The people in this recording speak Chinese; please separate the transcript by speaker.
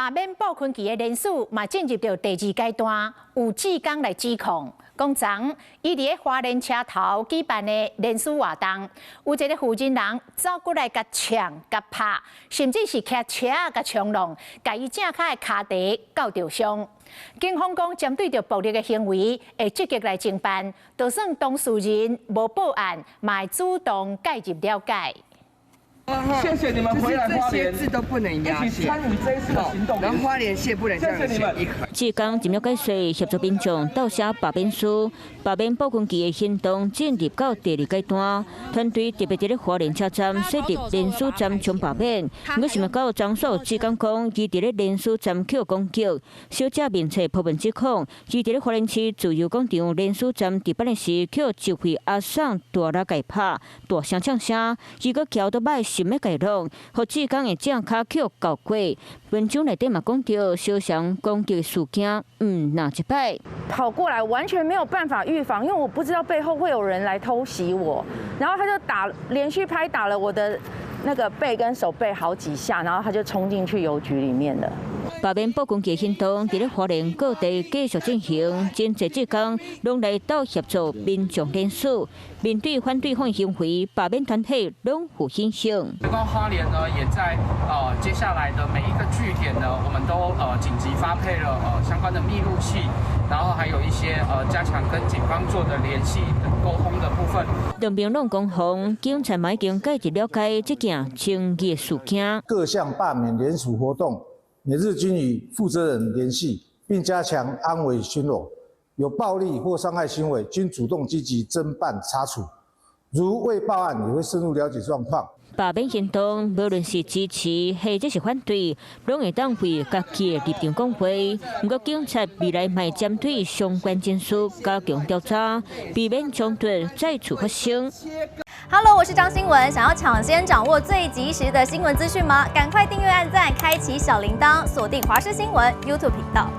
Speaker 1: 罢免保困期的人数嘛进入到第2阶段，有志刚来指控，讲昨伊伫个花莲车头举办的联署活动，有一个负责人走过来甲抢、甲拍，甚至是骑车甲冲浪，甲伊正脚的骹底搞着伤。警方讲，针对着暴力的行为，会积极来侦办，就算当事人无报案，嘛会主动介入了解。
Speaker 2: 谢谢你们回来花莲，
Speaker 3: 这些字都不能压
Speaker 2: 一起参与这一次的行动。
Speaker 3: 然后花莲县不能这样选一块。
Speaker 4: 志刚尽了解说，协助民众盗写罢免书，罢免保困期的行动进入到第2阶段。团队特别伫咧花莲车站设立联署站冲罢免。我想要到张所志刚讲，伊伫咧联署站去攻击，小姐面册破文指控，伊伫咧花莲市自由广场联署站值班的时，去集会阿送大拉解拍，大声呛声，伊个桥都歹。 想要解弄，和志刚的正脚扣搞过。文章内底嘛讲到，小翔攻击事件，哪一摆
Speaker 5: 跑过来，完全没有办法预防，因为我不知道背后会有人来偷袭我，然后他就连续拍打了我的那个背跟手背好几下，然后他就冲进去邮局里面了。
Speaker 4: 罢免保困期行动伫咧花莲各地继续进行，真侪志工拢来到协助民众联署。面对反对犯行为，罢免团体拢有信心。
Speaker 2: 阳光花莲呢，也在接下来的每一个据点呢，我们都紧急发配了相关的密录器，然后还有一些加强跟警方做的联系沟通的部分。
Speaker 4: 两边拢讲红，警察嘛已经介入了解这件争议事件。
Speaker 6: 各项罢免联署活动。 每日均与负责人联系，并加强安危巡逻。有暴力或伤害行为，均主动积极侦办查处。如未报案，也会深入了解状况。
Speaker 4: 罢免行动，无论是支持或者是反对，拢会当为家己的立场讲话。不过，警察未来嘛会针对相关证书加强调查，避免冲突再次发生。
Speaker 7: Hello， 我是张新文。想要抢先掌握最及时的新闻资讯吗？赶快订阅、按赞、开启小铃铛，锁定华视新闻 YouTube 频道。